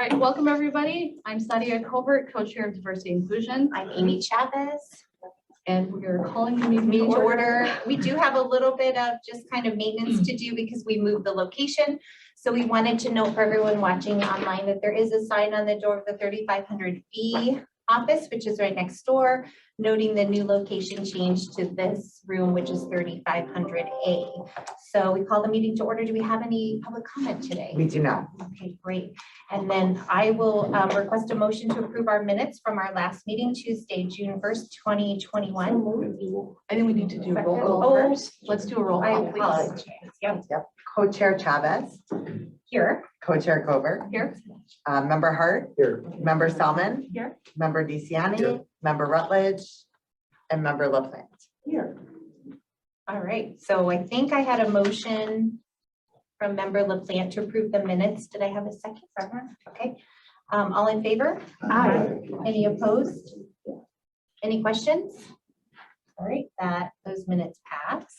All right, welcome everybody. I'm Sadia Colbert, co-chair of Diversity Inclusion. I'm Amy Chavez. And we're calling the meeting To to order. We do have a little bit of just kind of maintenance to do because we moved the location. So we wanted to note for everyone watching online that there is a sign on the door of the 3500B office, which is right next door, noting the new location change to this room, which is 3500A. So we call the meeting to order. Do we have any public comment today? We do not. Okay, great. And then I will request a motion to approve our minutes from our last meeting, Tuesday, June 1st, 2021. I think we need to do roll call Oh, first. Let's do a roll I call, please. apologize. Yep, Co-chair Chavez, here. co-chair Cover, Here. member Hart, Here. member Selman, Here. member DeCiani, Here. member Rutledge, and member LaPlante. Here. All right, so I think I had a motion from member LaPlante to approve the minutes. Did I have a second? Okay. All in favor? Aye. Any opposed? Any questions? All right, those minutes pass.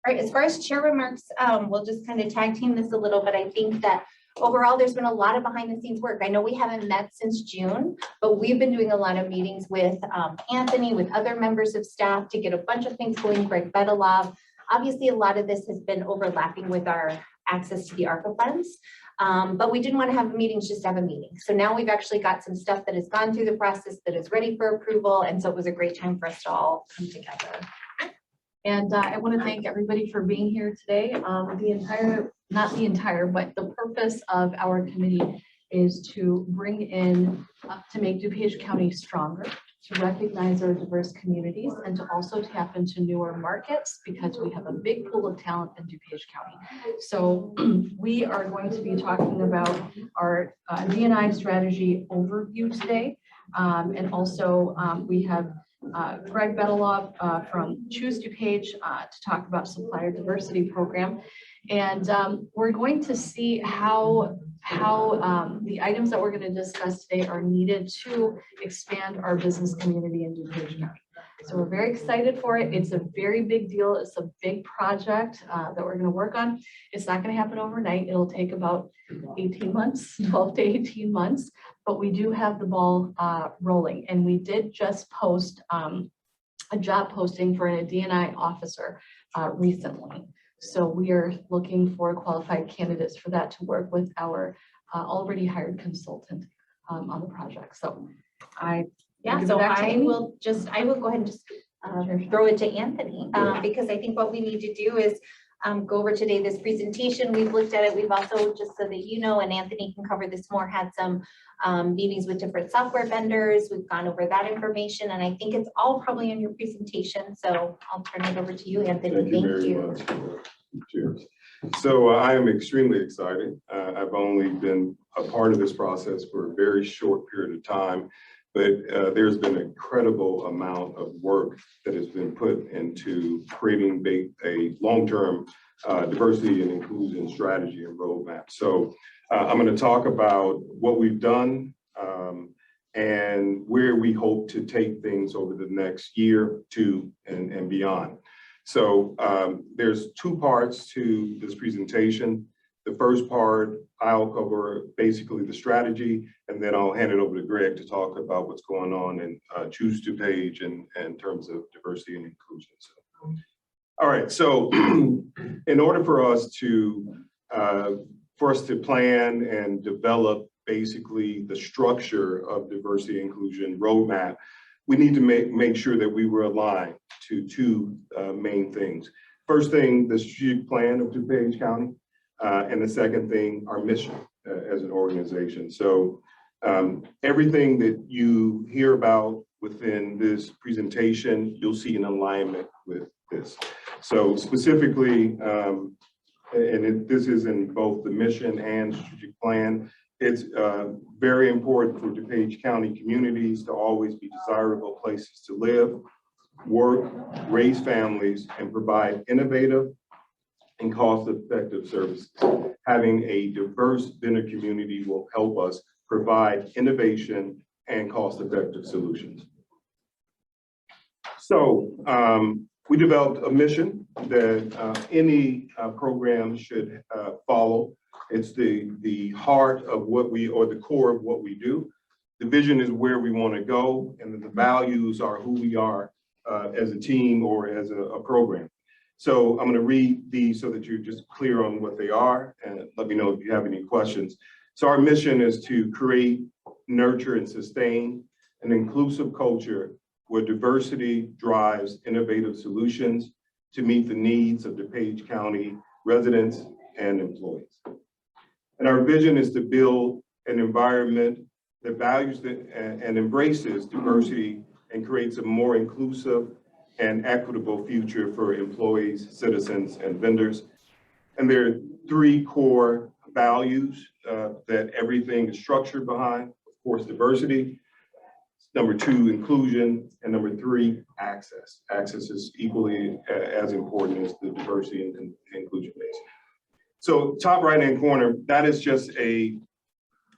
All right, as far as chair remarks, we'll just kind of tag team this a little, but I think that overall, there's been a lot of behind the scenes work. I know we haven't met since June, but we've been doing a lot of meetings with Anthony, with other members of staff to get a bunch of things going, Greg Bedelov. Obviously, a lot of this has been overlapping with our access to the ARPA funds, but we didn't want to have meetings just to have a meeting. So now we've actually got some stuff that has gone through the process that is ready for approval. And so it was a great time for us to all come together. And I want to thank everybody for being here today. But the purpose of our committee is to bring in, to make DuPage County stronger, to recognize our diverse communities, and to also tap into newer markets because we have a big pool of talent in DuPage County. So we are going to be talking about our D&I strategy overview today. And also we have Greg Bedelov from Choose DuPage to talk about supplier diversity program. And we're going to see how the items that we're going to discuss today are needed to expand our business community in DuPage County. So we're very excited for it. It's a very big deal. It's a big project that we're going to work on. It's not going to happen overnight. It'll take about 18 months, 12 to 18 months, but we do have the ball rolling. And we did just post a job posting for a D&I officer recently. So we are looking for qualified candidates for that to work with our already hired consultant on the project. So I will go ahead and just throw it to Anthony because I think what we need to do is go over today this presentation. We've looked at it. We've also, just so that you know, and Anthony can cover this more, had some meetings with different software vendors. We've gone over that information, and I think it's all probably in your presentation. So I'll turn it over to you, Anthony. Thank you. Cheers. So I am extremely excited. I've only been a part of this process for a very short period of time, but there's been an incredible amount of work that has been put into creating a long-term diversity and inclusion strategy and roadmap. So I'm going to talk about what we've done and where we hope to take things over the next year, two, and beyond. So there's two parts to this presentation. The first part, I'll cover basically the strategy, and then I'll hand it over to Greg to talk about what's going on in Choose DuPage in terms of diversity and inclusion. So, all right, so in order for us to plan and develop basically the structure of diversity and inclusion roadmap, we need to make sure that we were aligned to two main things. First thing, the strategic plan of DuPage County, and the second thing, our mission as an organization. So everything that you hear about within this presentation, you'll see in alignment with this. So specifically, this is in both the mission and strategic plan. It's very important for DuPage County communities to always be desirable places to live, work, raise families, and provide innovative and cost-effective services. Having a diverse vendor community will help us provide innovation and cost-effective solutions. So we developed a mission that any program should follow. It's the heart of what we, or the core of what we do. The vision is where we want to go, and the values are who we are as a team or as a program. So I'm going to read these so that you're just clear on what they are, and let me know if you have any questions. So our mission is to create, nurture, and sustain an inclusive culture where diversity drives innovative solutions to meet the needs of DuPage County residents and employees. And our vision is to build an environment that values and embraces diversity and creates a more inclusive and equitable future for employees, citizens, and vendors. And there are three core values that everything is structured behind. Of course, diversity. Number two, inclusion. And number three, access. Access is equally as important as the diversity and inclusion base. So top right-hand corner, that is just a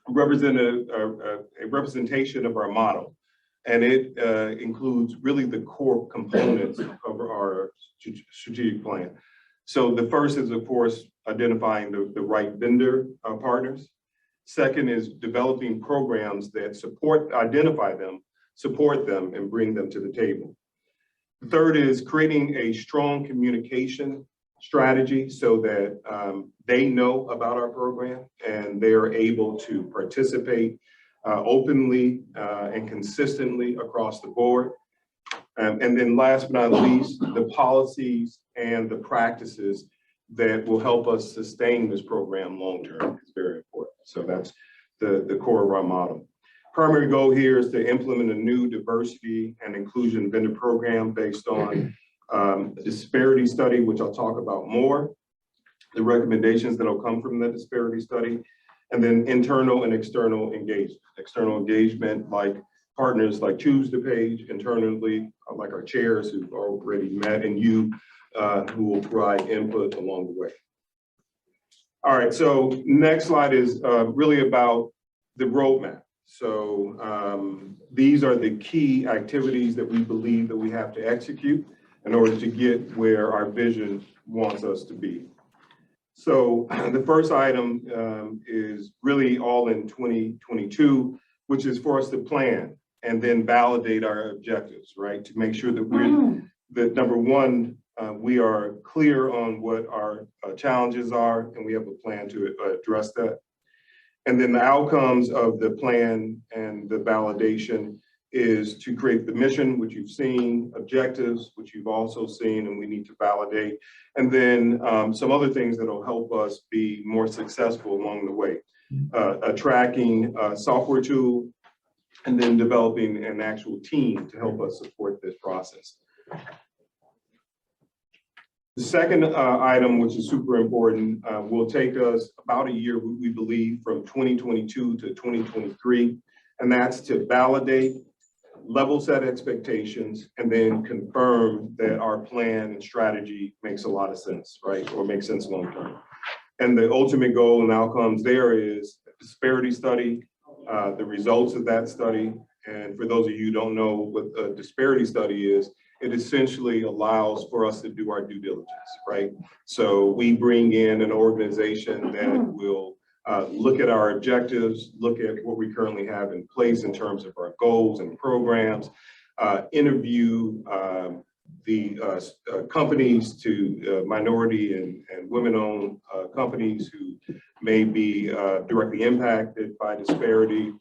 representation of our model. And it includes really the core components of our strategic plan. So the first is, of course, identifying the right vendor partners. Second is developing programs that identify them, support them, and bring them to the table. The third is creating a strong communication strategy so that they know about our program and they are able to participate openly and consistently across the board. And then last but not least, the policies and the practices that will help us sustain this program long-term is very important. So that's the core of our model. Primary goal here is to implement a new diversity and inclusion vendor program based on a disparity study, which I'll talk about more, the recommendations that will come from the disparity study, and then internal and external engagement. External engagement like partners like Choose DuPage, internally like our chairs who've already met, and you who will provide input along the way. All right, so next slide is really about the roadmap. So these are the key activities that we believe that we have to execute in order to get where our vision wants us to be. So the first item is really all in 2022, which is for us to plan and then validate our objectives, right? To make sure that that number one, we are clear on what our challenges are, and we have a plan to address that. And then the outcomes of the plan and the validation is to create the mission, which you've seen, objectives, which you've also seen, and we need to validate. And then some other things that will help us be more successful along the way. A tracking software tool, and then developing an actual team to help us support this process. The second item, which is super important, will take us about a year, we believe, from 2022 to 2023, and that's to validate, level set expectations, and then confirm that our plan and strategy makes a lot of sense, right? Or makes sense long term. And the ultimate goal and outcomes there is a disparity study, the results of that study. And for those of you who don't know what a disparity study is, it essentially allows for us to do our due diligence, right? So we bring in an organization that will look at our objectives, look at what we currently have in place in terms of our goals and programs, interview the companies to minority and women-owned companies who may be directly impacted by disparity,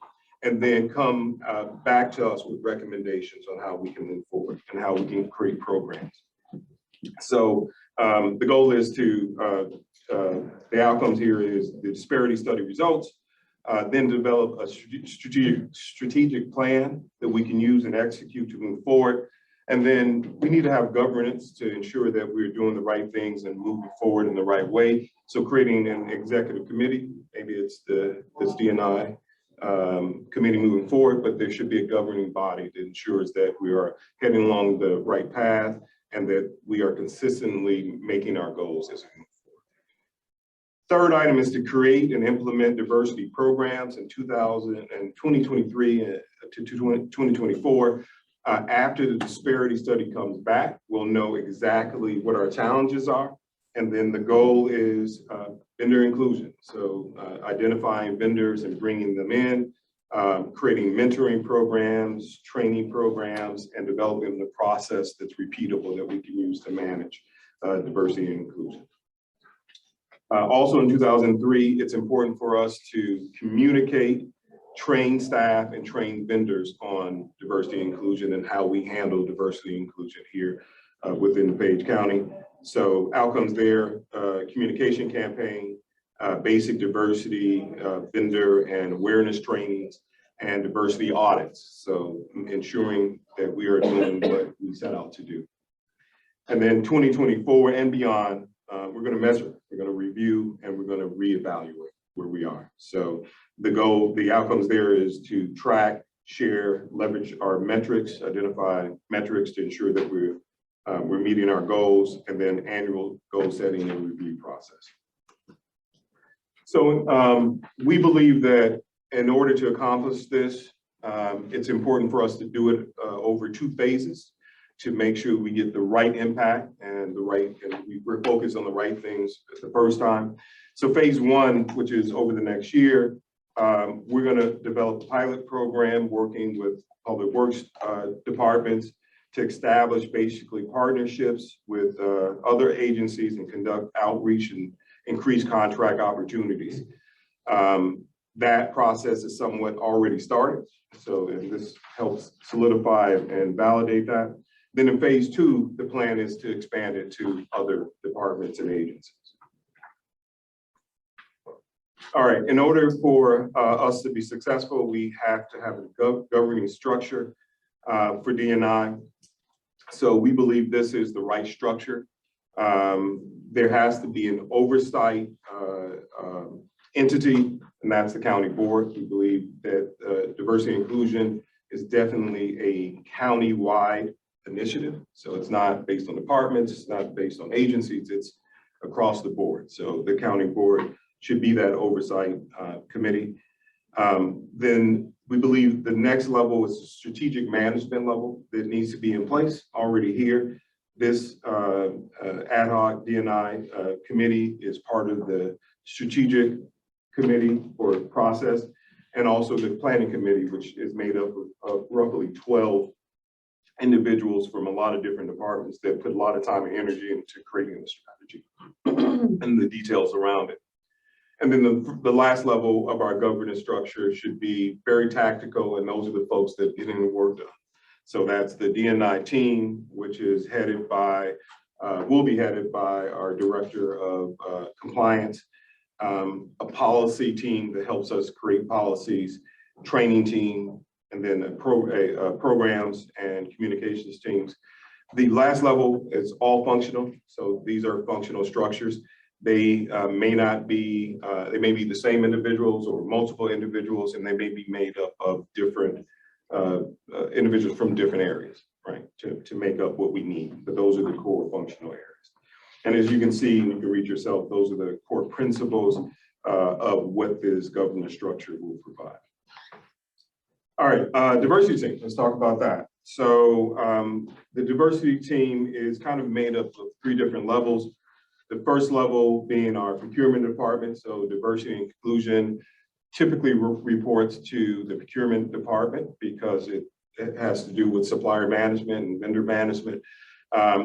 and then come back to us with recommendations on how we can move forward and how we can create programs. So the goal is to, the outcomes here is the disparity study results, then develop a strategic plan that we can use and execute to move forward. And then we need to have governance to ensure that we're doing the right things and moving forward in the right way. So creating an executive committee, maybe it's this D&I committee moving forward, but there should be a governing body that ensures that we are heading along the right path and that we are consistently making our goals as we move forward. Third item is to create and implement diversity programs in 2023 to 2024. After the disparity study comes back, we'll know exactly what our challenges are. And then the goal is vendor inclusion. So identifying vendors and bringing them in, creating mentoring programs, training programs, and developing the process that's repeatable that we can use to manage diversity and inclusion. Also in 2003, it's important for us to communicate, train staff, and train vendors on diversity and inclusion and how we handle diversity and inclusion here within DuPage County. So outcomes there, communication campaign, basic diversity, vendor and awareness trainings, and diversity audits. So ensuring that we are doing what we set out to do. And then 2024 and beyond, we're going to measure, we're going to review, and we're going to reevaluate where we are. So the goal, the outcomes there is to track, share, leverage our metrics, identify metrics to ensure that we're meeting our goals, and then annual goal setting and review process. So we believe that in order to accomplish this, it's important for us to do it over 2 phases to make sure we get the right impact and we're focused on the right things the first time. So phase 1, which is over the next year, we're going to develop a pilot program working with public works departments to establish basically partnerships with other agencies and conduct outreach and increase contract opportunities. That process is somewhat already started, so this helps solidify and validate that. Then in phase 2, the plan is to expand it to other departments and agencies. All right, in order for us to be successful, we have to have a governing structure for D&I. So we believe this is the right structure. There has to be an oversight entity, and that's the county board. We believe that diversity and inclusion is definitely a county-wide initiative. So it's not based on departments, it's not based on agencies, it's across the board. So the county board should be that oversight committee. Then we believe the next level is the strategic management level that needs to be in place already here. This ad hoc D&I committee is part of the strategic committee or process, and also the planning committee, which is made up of roughly 12 individuals from a lot of different departments that put a lot of time and energy into creating the strategy and the details around it. And then the last level of our governance structure should be very tactical, and those are the folks that get in the work done. So that's the D&I team, which is headed by, will be headed by our director of compliance, a policy team that helps us create policies, training team, and then programs and communications teams. The last level is all functional. So these are functional structures. They may not be, they may be the same individuals or multiple individuals, and they may be made up of different individuals from different areas, right, to make up what we need. But those are the core functional areas. And as you can see, and you can read yourself, those are the core principles of what this governance structure will provide. All right, diversity team, let's talk about that. So the diversity team is kind of made up of 3 different levels. The first level being our procurement department. So diversity and inclusion typically reports to the procurement department because it has to do with supplier management and vendor management.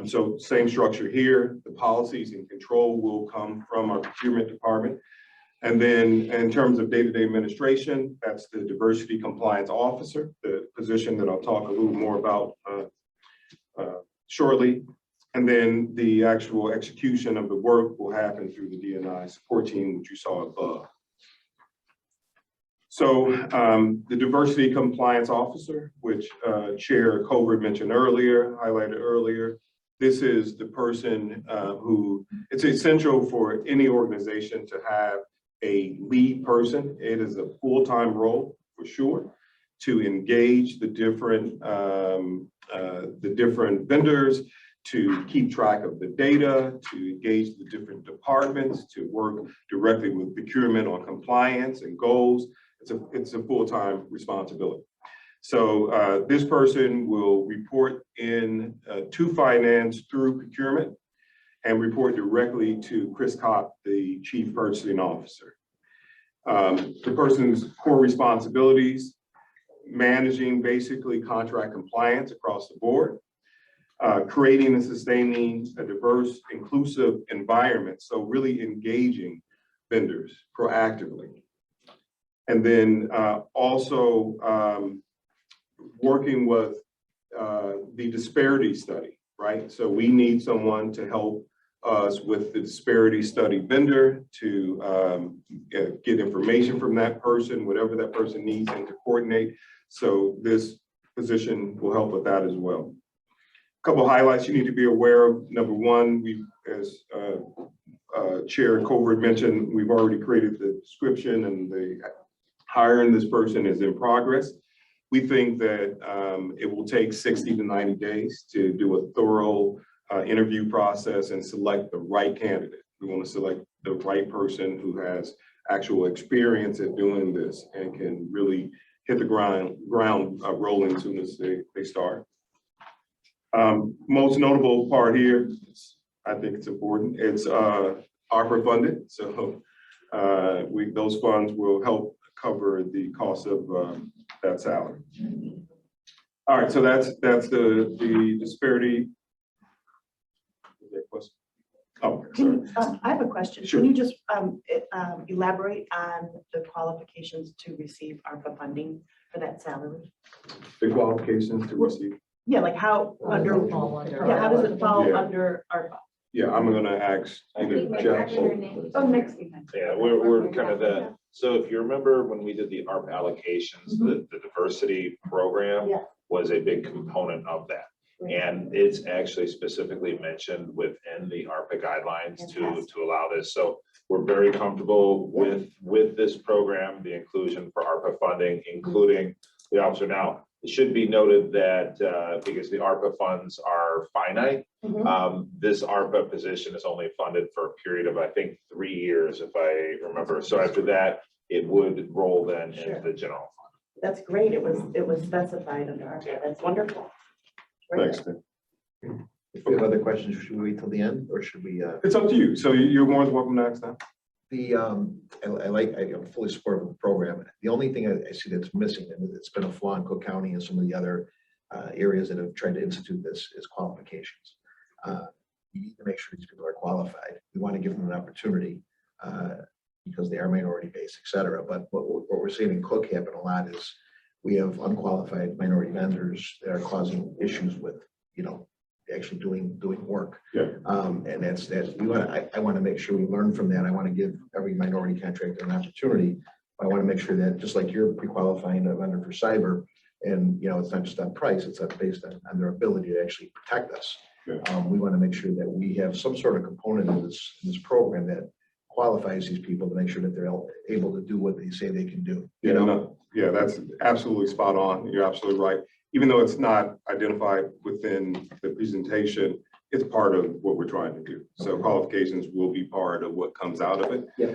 So same structure here. The policies and control will come from our procurement department. And then in terms of day-to-day administration, that's the diversity compliance officer, the position that I'll talk a little more about shortly. And then the actual execution of the work will happen through the D&I support team, which you saw above. So the diversity compliance officer, which Chair Colbert mentioned earlier, highlighted earlier, this is the person who, it's essential for any organization to have a lead person. It is a full-time role for sure, to engage the different vendors, to keep track of the data, to engage the different departments, to work directly with procurement on compliance and goals. It's a full-time responsibility. So this person will report in to finance through procurement, and report directly to Chris Kopp, the Chief Purchasing Officer. The person's core responsibilities: managing basically contract compliance across the board, creating and sustaining a diverse, inclusive environment, so really engaging vendors proactively. And then also working with the Disparity Study, right? So we need someone to help us with the Disparity Study vendor to get information from that person, whatever that person needs, and to coordinate. So this position will help with that as well. A couple of highlights you need to be aware of. Number one, as Chair Colbert mentioned, we've already created the description, and the hiring this person is in progress. We think that it will take 60 to 90 days to do a thorough interview process and select the right candidate. We want to select the right person who has actual experience at doing this and can really hit the ground rolling as soon as they start. Most notable part here, I think it's important, it's ARPA funded. So those funds will help cover the cost of that salary. All right, so that's the disparity. Is there a question? Oh, sorry. I have a question. Sure. Can you just elaborate on the qualifications to receive ARPA funding for that salary? The qualifications to receive. Yeah, like how under, yeah, how does it fall Yeah. under ARPA? Yeah, I'm gonna ask either Jeff or. Oh, next week. Yeah, we're kind of the, so if you remember when we did the ARP allocations, the diversity program Yeah. was a big component of that. And it's actually specifically mentioned within the ARPA guidelines to allow this. So we're very comfortable with this program, the inclusion for ARPA funding, including the officer. Now, it should be noted that because the ARPA funds are finite, this ARPA position is only funded for a period of, I think, 3 years, if I remember. So after that, it would roll then into the general fund. That's great. It was specified under ARPA. That's wonderful. Great. Thanks, Tim. If you have other questions, should we wait till the end, or should we? It's up to you. So you're more than welcome to ask now. I'm fully supportive of the program. The only thing I see that's missing, and it's been a flaw in Cook County and some of the other areas that have tried to institute this, is qualifications. You need to make sure these people are qualified. We want to give them an opportunity because they are minority based, et cetera. But what we're seeing in Cook happen a lot is we have unqualified minority vendors that are causing issues with, actually doing work. Yeah. And that's I want to make sure we learn from that. I want to give every minority contractor an opportunity. I want to make sure that just like you're pre-qualifying a vendor for cyber, and it's not just on price, it's based on their ability to actually protect us. Yeah. We want to make sure that we have some sort of component in this program that qualifies these people to make sure that they're able to do what they say they can do. Yeah, that's absolutely spot on. You're absolutely right. Even though it's not identified within the presentation, it's part of what we're trying to do. So qualifications will be part of what comes out of it. Yeah.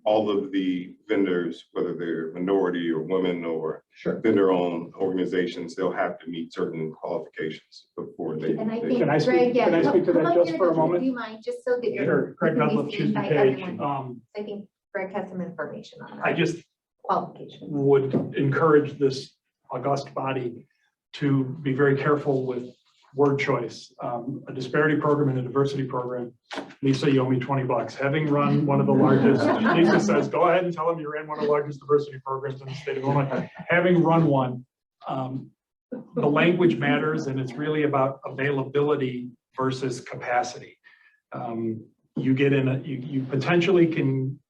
All of the vendors, whether they're minority or women or Sure. vendor-owned organizations, they'll have to meet certain qualifications before they. And I they- think, Can I speak- Greg, yeah. can I speak to come that up just here for a to- moment? Do you mind, just so that you're. Sure, Greg you can be Dunlap, choose seen by DuPage. everyone. I think Greg has some information on I that, just qualifications. would encourage this august body to be very careful with word choice. A disparity program and a diversity program. Lisa, you owe me $20. Having run one of the largest, Lisa says, go ahead and tell them you ran one of the largest diversity programs in the state of Illinois. Having run one, the language matters, and it's really about availability versus capacity. You potentially can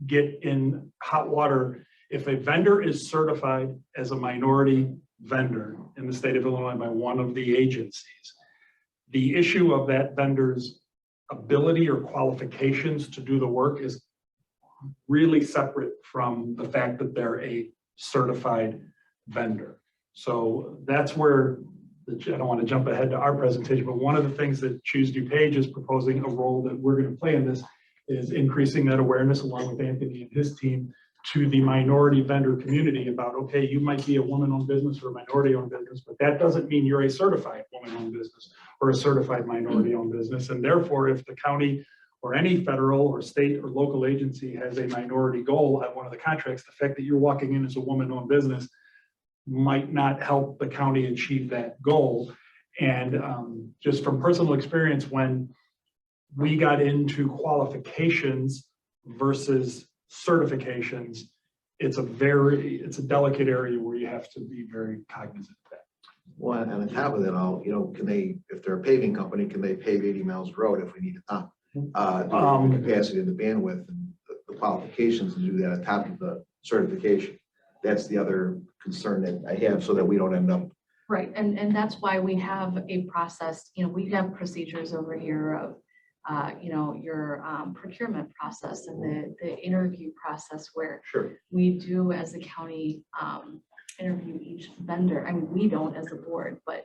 get in hot water if a vendor is certified as a minority vendor in the state of Illinois by one of the agencies. The issue of that vendor's ability or qualifications to do the work is really separate from the fact that they're a certified vendor. So that's where, I don't want to jump ahead to our presentation, but one of the things that Choose DuPage is proposing a role that we're going to play in this is increasing that awareness along with Anthony and his team to the minority vendor community about, okay, you might be a woman-owned business or a minority-owned business, but that doesn't mean you're a certified woman-owned business or a certified minority-owned business. And therefore, if the county or any federal or state or local agency has a minority goal at one of the contracts, the fact that you're walking in as a woman-owned business might not help the county achieve that goal. And just from personal experience, when we got into qualifications versus certifications, it's a delicate area where you have to be very cognizant of that. Well, and on top of that, all, can they, if they're a paving company, can they pave 80 miles of road if we need it done? The capacity and the bandwidth and the qualifications to do that on top of the certification. That's the other concern that I have, so that we don't end up. Right, and that's why we have a process, we have procedures over here of, your procurement process and the interview process where Sure. we do as a county interview each vendor. I mean, we don't as a board, but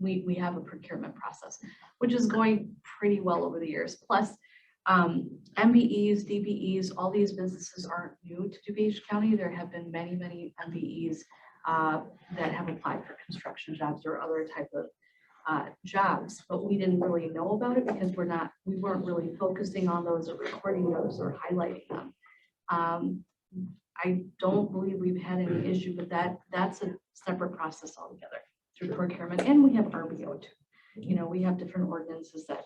we have a procurement process, which is going pretty well over the years. Plus, MBEs, DBEs, all these businesses aren't new to DuPage County. There have been many, many MBEs that have applied for construction jobs or other type of jobs, but we didn't really know about it because we weren't really focusing on those or recording those or highlighting them. I don't believe we've had any issue with that. That's a separate process altogether through procurement, and we have RBO too. We have different ordinances that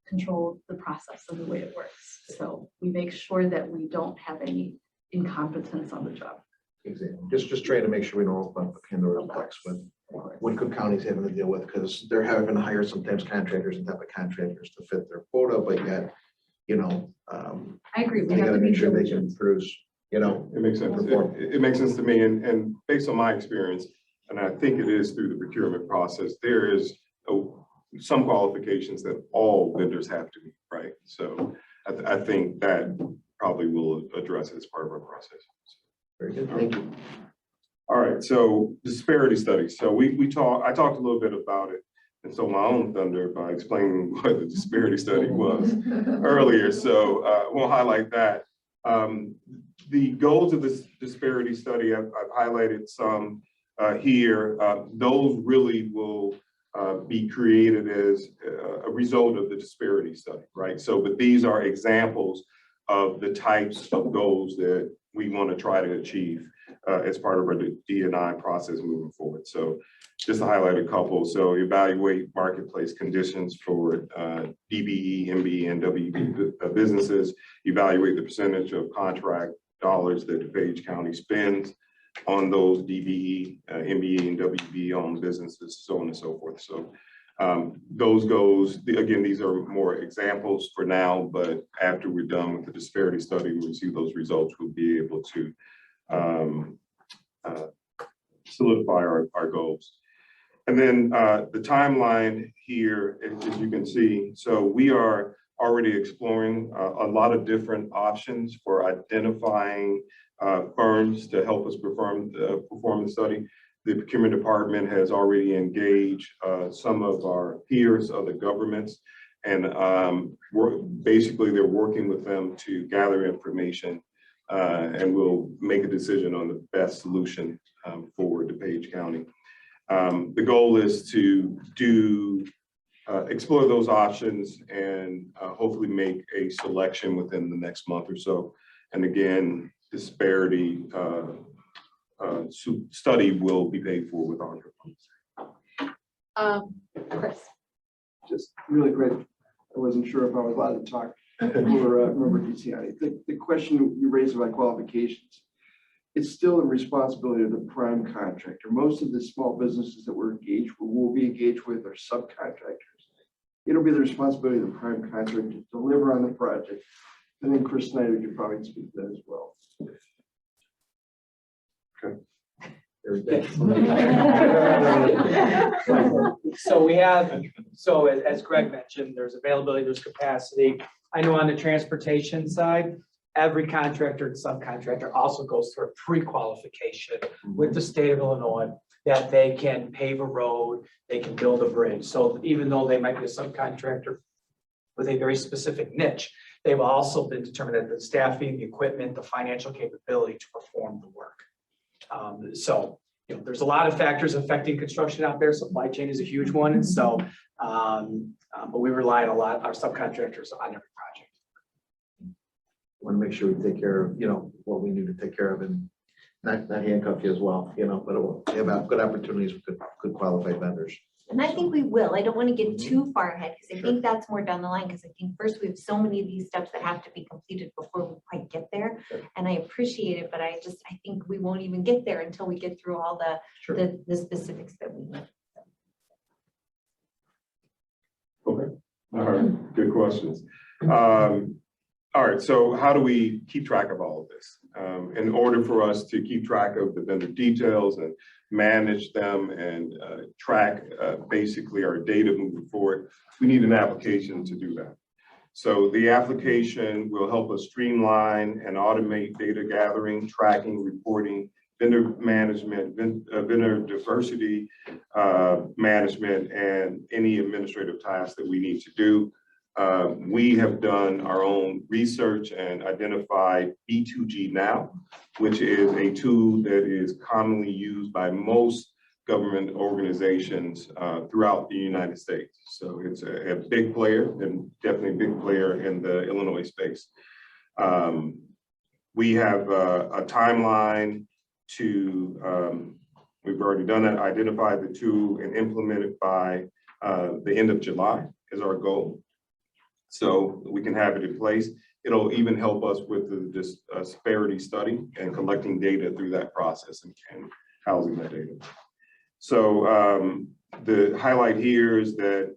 control the process and the way it works. So we make sure that we don't have any incompetence on the job. Exactly. Just trying to make sure we don't open up a Pandora's box with what Cook County's having to deal with, because they're having to hire sometimes contractors and type of contractors to fit their quota, but yet, I agree. We they have gotta to be make sure they diligent. can produce, It makes sense. It makes sense to me, and based on my experience, and I think it is through the procurement process, there is some qualifications that all vendors have to meet, right? So I think that probably will address it as part of our process. very good. Thank you. All right, so disparity study. So I talked a little bit about it, and so my own thunder by explaining what the disparity study was earlier. So we'll highlight that. The goals of this disparity study, I've highlighted some here. Those really will be created as a result of the disparity study, right? So, but these are examples of the types of goals that we want to try to achieve as part of our D&I process moving forward. So just to highlight a couple. So evaluate marketplace conditions for DBE, MBE, and WB businesses. Evaluate the percentage of contract dollars that DuPage County spends on those DBE, MBE, and WB owned businesses, so on and so forth. So those goals, again, these are more examples for now, but after we're done with the disparity study, we'll see those results, we'll be able to solidify our goals. And then the timeline here, as you can see, so we are already exploring a lot of different options for identifying firms to help us perform the study. The procurement department has already engaged some of our peers, other governments, and they're working with them to gather information, and we'll make a decision on the best solution for DuPage County. The goal is to explore those options and hopefully make a selection within the next month or so. And again, disparity study will be paid for with our funds. Chris. Just really quick, I wasn't sure if I was allowed to talk for member DeCiani. The question you raised about qualifications, it's still the responsibility of the prime contractor. Most of the small businesses that will be engaged with are subcontractors. It'll be the responsibility of the prime contractor to deliver on the project. And then Chris Snyder could probably speak to that as well. Okay. So as Greg mentioned, there's availability, there's capacity. I know on the transportation side, every contractor and subcontractor also goes through a pre-qualification with the state of Illinois that they can pave a road, they can build a bridge. So even though they might be a subcontractor with a very specific niche, they've also been determined that the staffing, the equipment, the financial capability to perform the work. So there's a lot of factors affecting construction out there. Supply chain is a huge one. And so, but we rely on a lot, our subcontractors on every project. Want to make sure we take care of, what we need to take care of and not handcuff you as well, but it will have good opportunities with good qualified vendors. And I think we will. I don't want to get too far ahead because I think that's more down the line, because I think first we have so many of these steps that have to be completed before we quite get there. Sure. And I appreciate it, but I think we won't even get there until we get through all the specifics that we need. Okay, all right, good questions. All right, so how do we keep track of all of this? In order for us to keep track of the vendor details and manage them and track basically our data moving forward, we need an application to do that. So the application will help us streamline and automate data gathering, tracking, reporting, vendor management, vendor diversity management, and any administrative tasks that we need to do. We have done our own research and identified B2G Now, which is a tool that is commonly used by most government organizations throughout the United States. So it's a big player, and definitely a big player in the Illinois space. We have a timeline to, we've already done that, identify the tool and implement it by the end of July is our goal. So we can have it in place. It'll even help us with the disparity study and collecting data through that process and housing that data. So the highlight here is that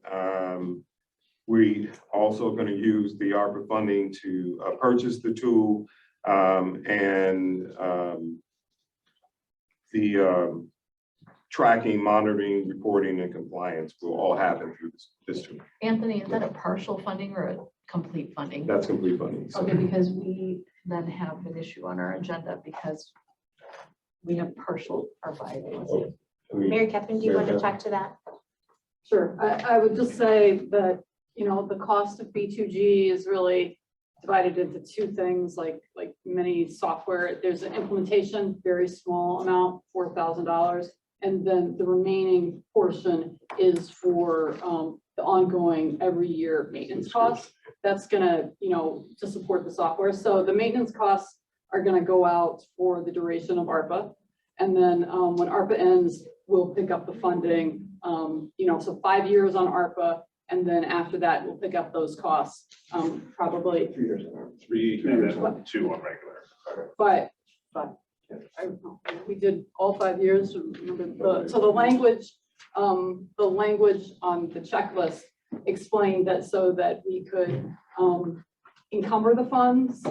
we also going to use the ARPA funding to purchase the tool, and the tracking, monitoring, reporting, and compliance will all happen through this tool. Anthony, is that a partial funding or a complete funding? That's complete funding. So Okay, because we then have an issue on our agenda because we have partial ARPA availability. Mary Catherine, do you want to talk to that? Sure, I would just say that, the cost of B2G is really divided into two things, like many software. There's an implementation, very small amount, $4,000. And then the remaining portion is for the ongoing every year maintenance costs. That's gonna, to support the software. So the maintenance costs are gonna go out for the duration of ARPA. And then when ARPA ends, we'll pick up the funding, so 5 years on ARPA. And then after that, we'll pick up those costs, probably. 3 years on our. 3 and then 2 on regular. But we did all 5 years. Remember so the language on the checklist explained that so that we could encumber the funds,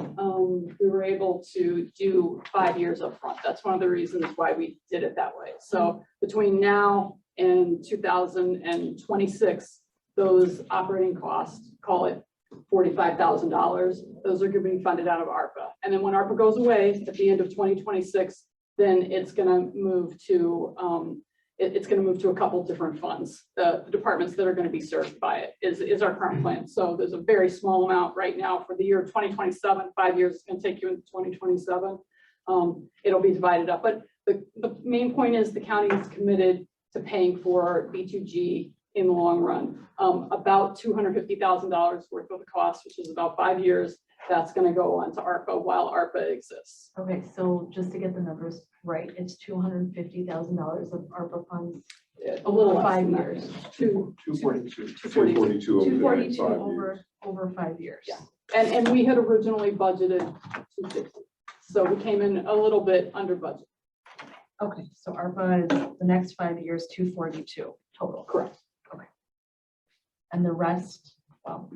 we were able to do 5 years up front. That's one of the reasons why we did it that way. So between now and 2026, those operating costs, call it $45,000, those are going to be funded out of ARPA. And then when ARPA goes away at the end of 2026, then it's going to move to a couple different funds. The departments that are going to be served by it is our current plan. So there's a very small amount right now for the year 2027. 5 years is going to take you into 2027. It'll be divided up. But the main point is the county is committed to paying for B2G in the long run. About $250,000 worth of the cost, which is about 5 years, that's going to go on to ARPA while ARPA exists. Okay, so just to get the numbers right, it's $250,000 of ARPA funds A little less 5 than that. years. 242. 242 over the next 242 5 years. over 5 years. Yeah. And we had originally budgeted 250. So we came in a little bit under budget. Okay, so ARPA is the next 5 years, 242 total. Correct. And the rest, well.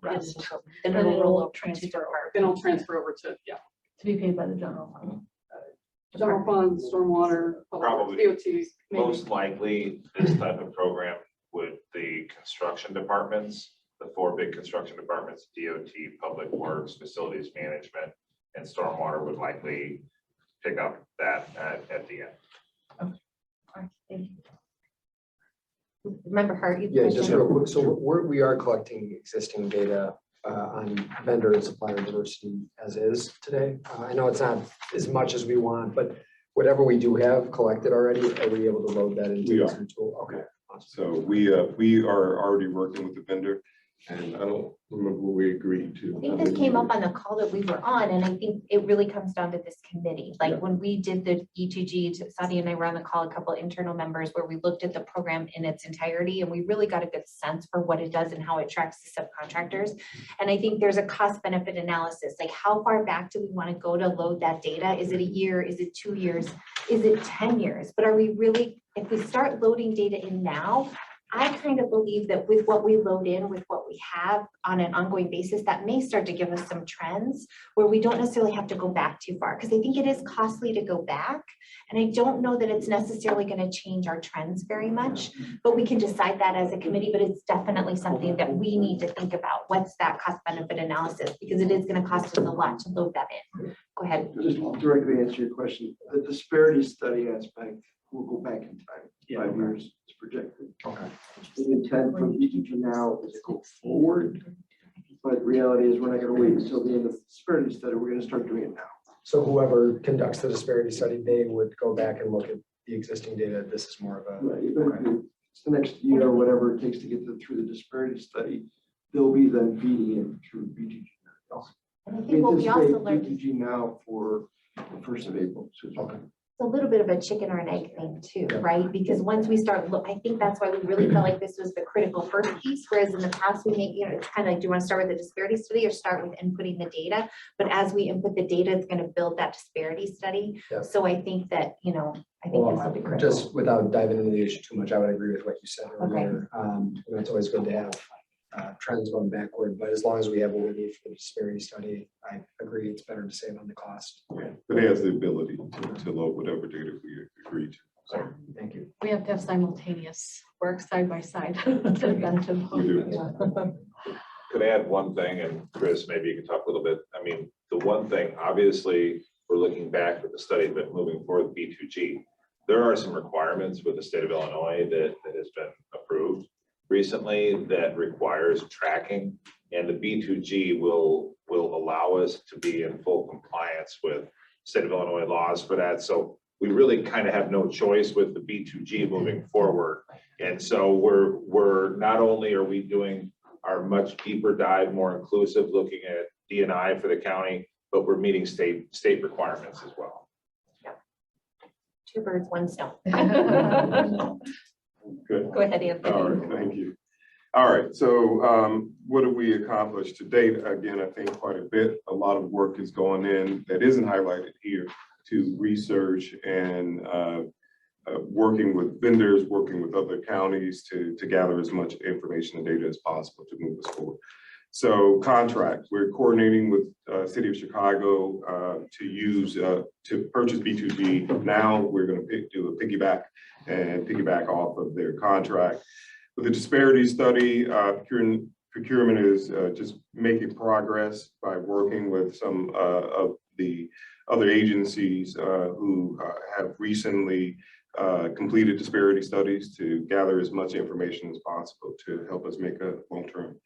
Rest. Then Then it'll it'll transfer Then I'll transfer over to, to be paid by the general fund. general funds, stormwater, Probably. DOT, maybe. Most likely, this type of program would the construction departments, the 4 big construction departments, DOT, Public Works, Facilities Management, and Stormwater would likely pick up that at the end. All right, thank you. Member Hart, you Yeah, just question? real quick. So we are collecting existing data on vendor and supplier diversity as is today. I know it's not as much as we want, but Whatever we do have collected already, are we able to load that into We this are. new tool? Okay. So we are already working with the vendor, and I don't remember what we agreed to. I think this came up on the call that we were on, and I think it really comes down to this committee. Yeah. Like when we did the E2G, Sadia and I were on the call, a couple of internal members, where we looked at the program in its entirety, and we really got a good sense for what it does and how it tracks the subcontractors. And I think there's a cost benefit analysis, like how far back do we want to go to load that data? Is it a year? Is it 2 years? Is it 10 years? But are we really, if we start loading data in now, I kind of believe that with what we load in, with what we have on an ongoing basis, that may start to give us some trends where we don't necessarily have to go back too far, because I think it is costly to go back. And I don't know that it's necessarily going to change our trends very much, but we can decide that as a committee, but it's definitely something that we need to think about. What's that cost benefit analysis? Because it is going to cost us a lot to load that in. Go ahead. Just directly answer your question. The disparity study aspect will go back in time, 5 years is projected. Okay. The intent from E2G now is to go forward, but reality is we're not gonna wait until the end of the disparity study. We're gonna start doing it now. So whoever conducts the disparity study, they would go back and look at the existing data. This is more of a, Right, even if it's the next year or whatever it takes to get through the disparity study, they'll be then feeding it through BTG. And I think what we also learned is BTG now for the 1st of April. So it's okay. a little bit of a chicken or an egg thing too, right? Because once we start, I think that's why we really felt like this was the critical first piece, whereas in the past we make, it's kind of like, do you want to start with the disparity study or start with inputting the data? But as we input the data, it's going to build that disparity study. Yeah. So I think that, I think this will be critical. just without diving into the issue too much, I would agree with what you said earlier. It's always good to have trends going backward, but as long as we have what we need for the disparity study, I agree it's better to save on the cost. Yeah, but it has the ability to load whatever data we agree to. So Thank you. We have to have simultaneous work side by side. to invent them. we do. Could I add one thing, and Chris, maybe you can talk a little bit. I mean, the one thing, obviously, we're looking back at the study, but moving forward, B2G, there are some requirements with the state of Illinois that has been approved recently that requires tracking, and the B2G will allow us to be in full compliance with state of Illinois laws for that. So we really kind of have no choice with the B2G moving forward. And so we're not only are we doing our much deeper dive, more inclusive, looking at D&I for the county, but we're meeting state requirements as well. Two birds, one stone. Good. Go ahead, Anthony. All right, thank you. All right, so what have we accomplished to date? Again, I think quite a bit. A lot of work is going in that isn't highlighted here to research and working with vendors, working with other counties to gather as much information and data as possible to move us forward. So contract, we're coordinating with City of Chicago to use, to purchase B2G. Now we're going to do a piggyback off of their contract. With the disparity study, procurement is just making progress by working with some of the other agencies who have recently completed disparity studies to gather as much information as possible to help us make a long-term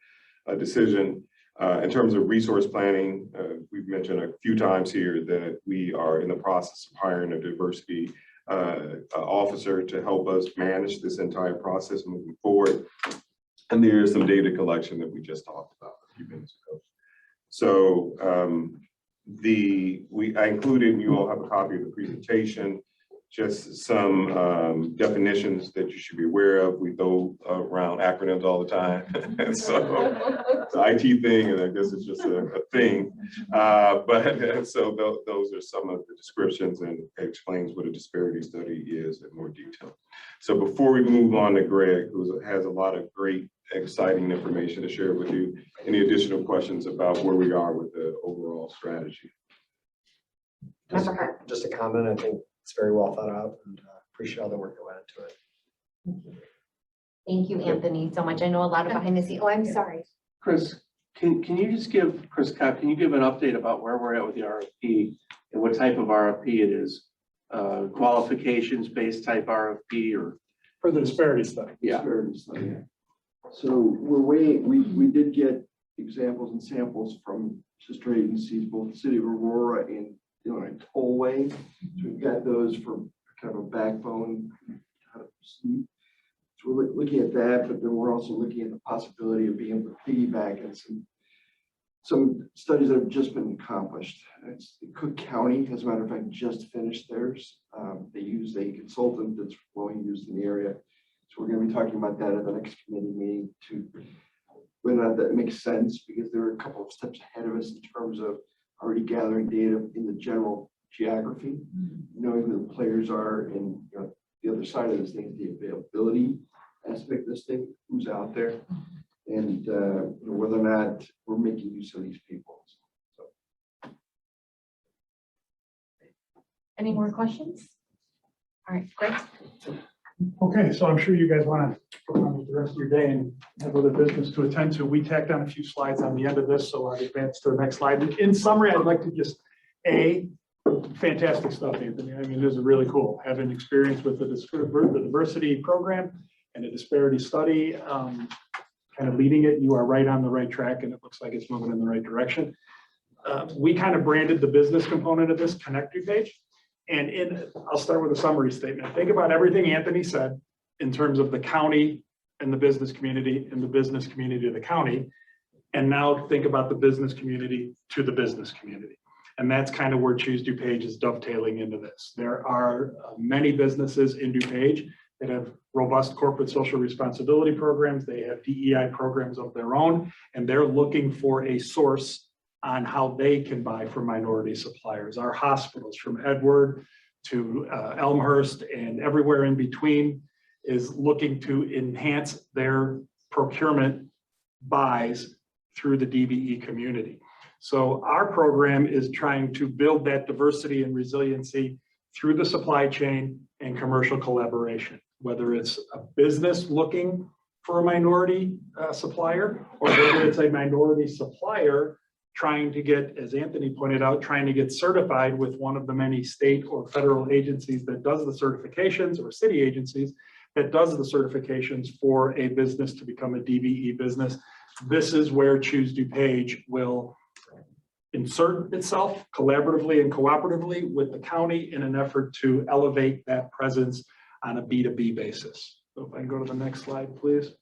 decision. In terms of resource planning, we've mentioned a few times here that we are in the process of hiring a diversity officer to help us manage this entire process moving forward. And there's some data collection that we just talked about a few minutes ago. So I included, and you all have a copy of the presentation, just some definitions that you should be aware of. We throw around acronyms all the time. So it's an IT thing, and I guess it's just a thing. But so those are some of the descriptions, and explains what a disparity study is in more detail. So before we move on to Greg, who has a lot of great, exciting information to share with you, any additional questions about where we are with the overall strategy? Just a comment, I think it's very well thought out, and appreciate all the work that went into it. Thank you, Anthony, so much. I know a lot of behind the scenes. Oh, I'm sorry. Chris, can you just give, Chris Cobb, can you give an update about where we're at with the RFP and what type of RFP it is? Qualifications-based type RFP or? For the disparity study. Yeah. Disparity study. So we're waiting, we did get examples and samples from sister agencies, both the City of Aurora and Illinois Tollway. So we we've got those for kind of a backbone. How to proceed. So we're looking at that, but then we're also looking at the possibility of being able to piggyback on some studies that have just been accomplished. Cook County, as a matter of fact, just finished theirs. They use a consultant that's well used in the area. So we're going to be talking about that at the next committee meeting to whether or not that makes sense, because there are a couple of steps ahead of us in terms of already gathering data in the general geography, knowing who the players are, and the other side of this thing, the availability aspect of this thing, who's out there, and whether or not we're making use of these people. So. Any more questions? All right, great. Okay, so I'm sure you guys want to go on with the rest of your day and have other business to attend to. We tacked on a few slides on the end of this, so I'll advance to the next slide. In summary, I'd like to just, fantastic stuff, Anthony. I mean, this is really cool. Having experience with the diversity program and the disparity study, kind of leading it, you are right on the right track, and it looks like it's moving in the right direction. We kind of branded the business component of this Connect DuPage. And I'll start with a summary statement. Think about everything Anthony said in terms of the county and the business community and the business community of the county. And now think about the business community to the business community. And that's kind of where Choose DuPage is dovetailing into this. There are many businesses in DuPage that have robust corporate social responsibility programs. They have DEI programs of their own, and they're looking for a source on how they can buy from minority suppliers. Our hospitals, from Edward to Elmhurst and everywhere in between, is looking to enhance their procurement buys through the DBE community. So our program is trying to build that diversity and resiliency through the supply chain and commercial collaboration, whether it's a business looking for a minority supplier, or whether it's a minority supplier trying to get, as Anthony pointed out, trying to get certified with one of the many state or federal agencies that does the certifications, or city agencies that does the certifications for a business to become a DBE business. This is where Choose DuPage will insert itself collaboratively and cooperatively with the county in an effort to elevate that presence on a B2B basis. So if I can go to the next slide, please.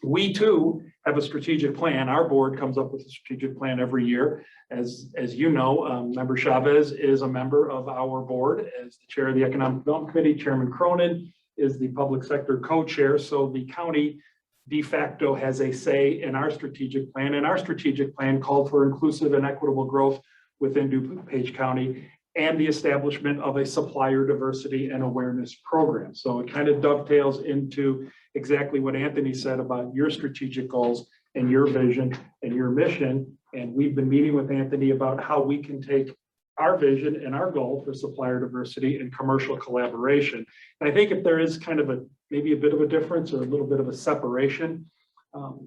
We too have a strategic plan. Our board comes up with a strategic plan every year. As you know, Member Chavez is a member of our board as the chair of the Economic Development Committee. Chairman Cronin is the public sector co-chair. So the county de facto has a say in our strategic plan, and our strategic plan called for inclusive and equitable growth within DuPage County and the establishment of a supplier diversity and awareness program. So it kind of dovetails into exactly what Anthony said about your strategic goals and your vision and your mission. And we've been meeting with Anthony about how we can take our vision and our goal for supplier diversity and commercial collaboration. And I think if there is kind of maybe a bit of a difference or a little bit of a separation,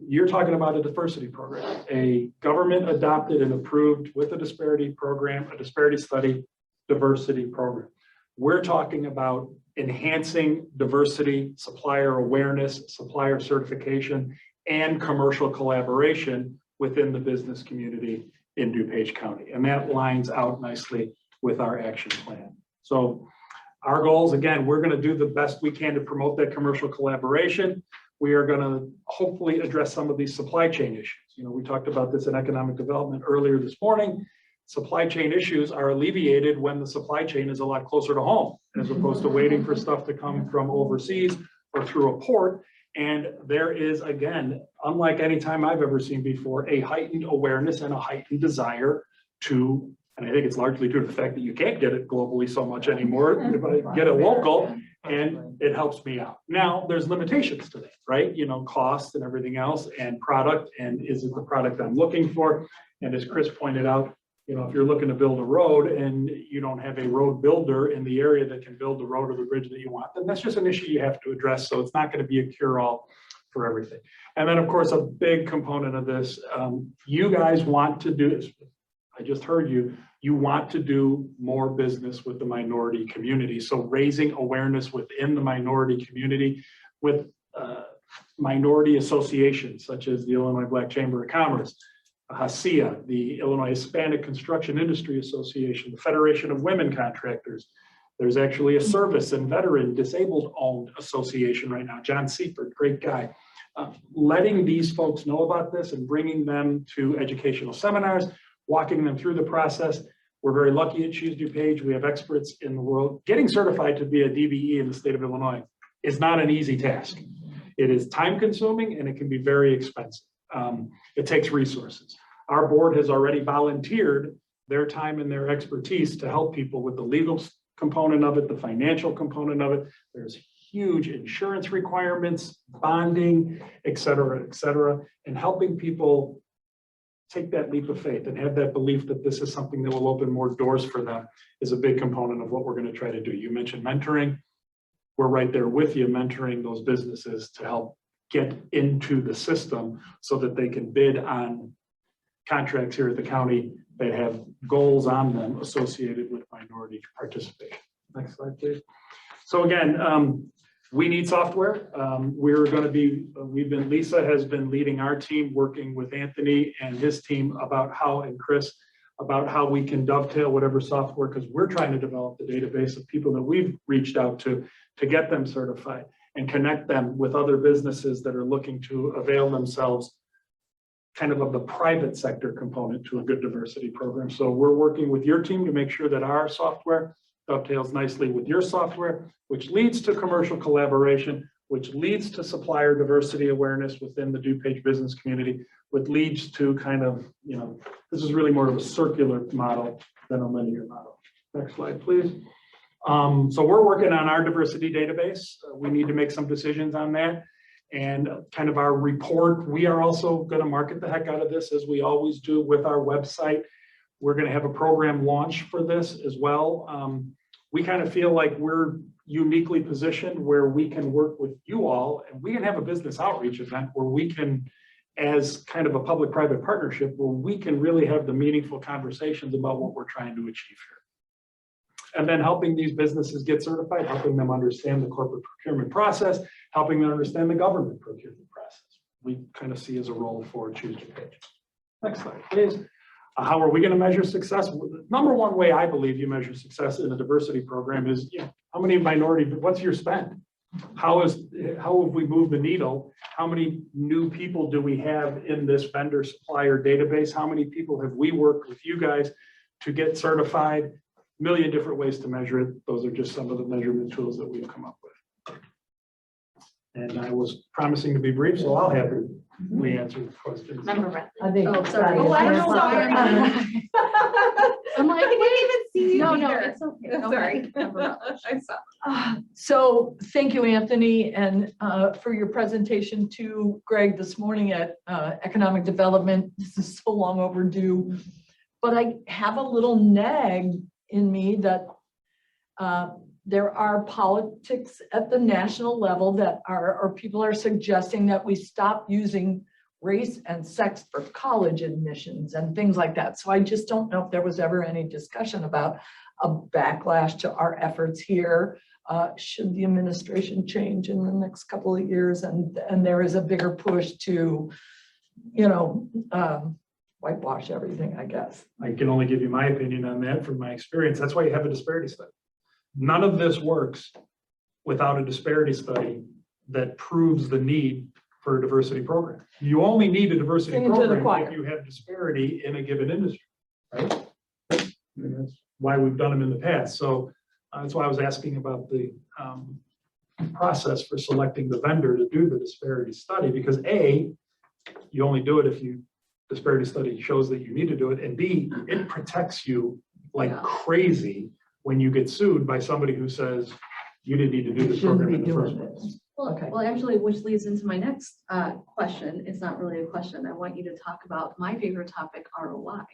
you're talking about a diversity program, a government adopted and approved with a disparity program, a disparity study diversity program. We're talking about enhancing diversity, supplier awareness, supplier certification, and commercial collaboration within the business community in DuPage County. And that lines out nicely with our action plan. So our goals, again, we're going to do the best we can to promote that commercial collaboration. We are going to hopefully address some of these supply chain issues. You know, we talked about this in economic development earlier this morning. Supply chain issues are alleviated when the supply chain is a lot closer to home, as opposed to waiting for stuff to come from overseas or through a port. And there is, again, unlike any time I've ever seen before, a heightened awareness and a heightened desire to, and I think it's largely due to the fact that you can't get it globally so much anymore, but get it local, and it helps me out. Now, there's limitations to that, right? You know, cost and everything else, and product, and is it the product I'm looking for? And as Chris pointed out, you know, if you're looking to build a road and you don't have a road builder in the area that can build the road or the bridge that you want, then that's just an issue you have to address. So it's not going to be a cure-all for everything. And then, of course, a big component of this, you guys want to do, I just heard you want to do more business with the minority community. So raising awareness within the minority community with minority associations, such as the Illinois Black Chamber of Commerce, HACIA, the Illinois Hispanic Construction Industry Association, the Federation of Women Contractors. There's actually a service and veteran disabled owned association right now. John Seifert, great guy. Letting these folks know about this and bringing them to educational seminars, walking them through the process. We're very lucky at Choose DuPage. We have experts in the world. Getting certified to be a DBE in the state of Illinois is not an easy task. It is time consuming and it can be very expensive. It takes resources. Our board has already volunteered their time and their expertise to help people with the legal component of it, the financial component of it. There's huge insurance requirements, bonding, et cetera, and helping people take that leap of faith and have that belief that this is something that will open more doors for them is a big component of what we're going to try to do. You mentioned mentoring. We're right there with you, mentoring those businesses to help get into the system so that they can bid on contracts here at the county that have goals on them associated with minority participation. Next slide, please. So again, we need software. Lisa has been leading our team, working with Anthony and his team and Chris, about how we can dovetail whatever software, because we're trying to develop the database of people that we've reached out to get them certified and connect them with other businesses that are looking to avail themselves kind of the private sector component to a good diversity program. So we're working with your team to make sure that our software dovetails nicely with your software, which leads to commercial collaboration, which leads to supplier diversity awareness within the DuPage business community, which leads to kind of, this is really more of a circular model than a linear model. Next slide, please. So we're working on our diversity database. We need to make some decisions on that. And kind of our report, we are also going to market the heck out of this, as we always do with our website. We're going to have a program launch for this as well. We kind of feel like we're uniquely positioned where we can work with you all, and we can have a business outreach event where we can, as kind of a public-private partnership, where we can really have the meaningful conversations about what we're trying to achieve here. And then helping these businesses get certified, helping them understand the corporate procurement process, helping them understand the government procurement process. We kind of see as a role for Choose DuPage. Next slide, please. How are we going to measure success? The number one way I believe you measure success in a diversity program is, how many what's your spend? How have we moved the needle? How many new people do we have in this vendor supplier database? How many people have we worked with you guys to get certified? A million different ways to measure it. Those are just some of the measurement tools that we've come up with. And I was promising to be brief, so I'll have we answer the questions. Member Oh, sorry. Oh, I'm sorry. I'm like, I didn't even see you no, either. it's okay. Go Sorry. ahead. So thank you, Anthony, and for your presentation to Greg this morning at Economic Development. This is so long overdue, but I have a little nag in me that there are politics at the national level that or people are suggesting that we stop using race and sex for college admissions and things like that. So I just don't know if there was ever any discussion about a backlash to our efforts here. Should the administration change in the next couple of years and there is a bigger push to, whitewash everything, I guess. I can only give you my opinion on that from my experience. That's why you have a disparity study. None of this works without a disparity study that proves the need for a diversity program. You only need a diversity program if you have disparity in a given industry, right? That's why we've done them in the past. So that's why I was asking about the process for selecting the vendor to do the disparity study, because A, you only do it if disparity study shows that you need to do it, and B, it protects you like crazy when you get sued by somebody who says you didn't need to do this program in the first place. Well, actually, which leads into my next question. It's not really a question. I want you to talk about my favorite topic, ROI.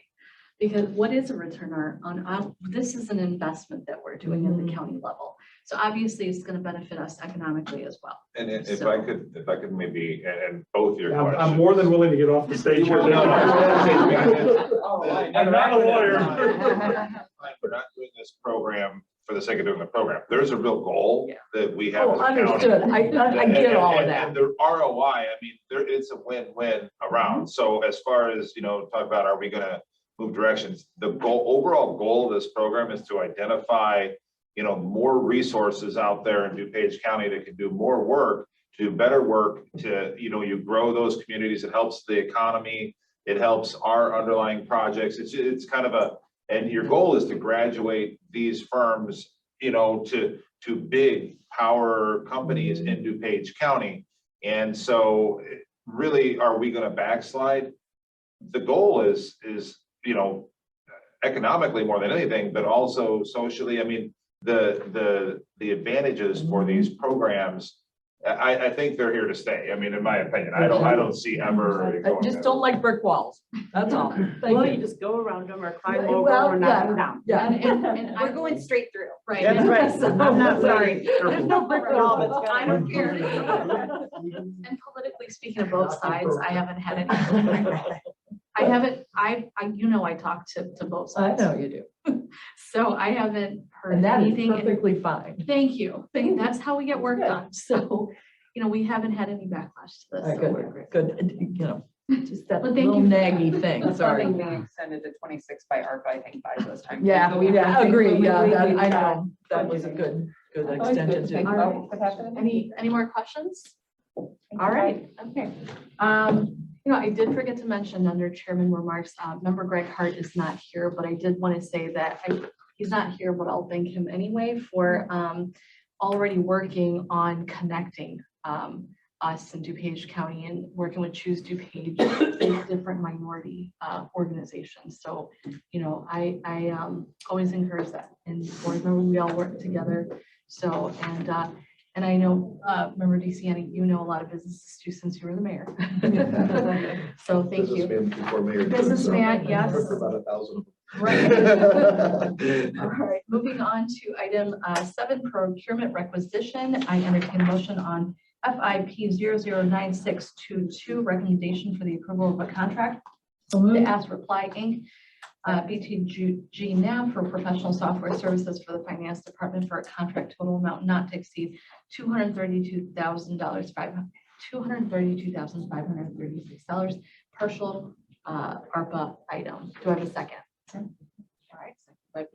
Because what is a return on this is an investment that we're doing at the county level. So obviously it's going to benefit us economically as well. And if I could maybe, and both your questions. I'm more than willing to get off the stage here. I'm not a lawyer. We're not doing this this program for the sake of doing the program. There's a real goal that we have. Oh, as a county. understood. I get all of that. And the ROI, I mean, it's a win-win around. So as far as, talk about, are we gonna move directions? The overall goal of this program is to identify, more resources out there in DuPage County that can do more work, to do better work, to, you grow those communities. It helps the economy. It helps our underlying projects. It's kind of and your goal is to graduate these firms, to big power companies in DuPage County. And so really, are we going to backslide? The goal is, economically more than anything, but also socially. I mean, the advantages for these programs, I think they're here to stay. I mean, in my opinion, I don't see ever. I just don't like brick walls. That's all. Thank Well, you. you just go around them or climb Well, over or knock yeah, them down. Yeah. And We're going straight through. right. That's and- right. I'm not Sorry. There's no brick wall that's gonna. I don't care. And politically speaking of both sides, I haven't had any. I talk to both I sides. know you do. So I haven't heard And that is anything. perfectly fine. Thank you. That's how we get work done. So, we haven't had any backlash to this. So we're great. Good, just that Well, thank little you. naggy thing, sorry. Funding being extended to 26 by ARPA, I think, by this time. Yeah, So we have I to- agree, we- yeah, we- that, we've I got know, that was a budgeting. good Always good extension to too. think about what's happening. Any more questions? All right, okay. I did forget to mention under chairman remarks, member Greg Hart is not here, but I did want to say that he's not here, but I'll thank him anyway for already working on connecting us in DuPage County and working with Choose DuPage, with different minority organizations. So, I always encourage that, and board member, we all work together. So, and I know, member DeCiani, a lot of businesses too, since you were the mayor. So thank you. Businessman before mayor. Businessman, yes. About 1,000. Right. All right, moving on to item 7, procurement requisition. I entertain a motion on FIP 009622, recommendation for the approval of a contract to Ask Reply Inc. BTG NAV for professional software services for the finance department for a contract total amount not to exceed $232,536, partial ARPA item. Do I have a second? All right, second by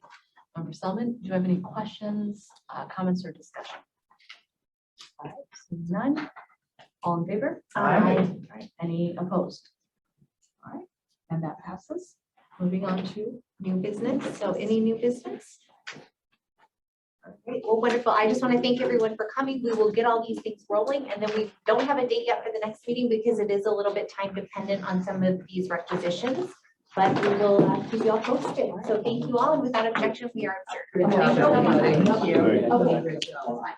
member Selman. Do you have any questions, comments, or discussion? All right, seeing none. All in favor? Aye. All right, any opposed? All right, and that passes. Moving on to New business, so any new business? All right, well, wonderful. I just want to thank everyone for coming. We will get all these things rolling, and then we don't have a date yet for the next meeting because it is a little bit time dependent on some of these requisitions. But we will keep you all posted. So thank you all, and without objection, we are adjourned. Good job, everybody. Thank you. Thank you. Okay.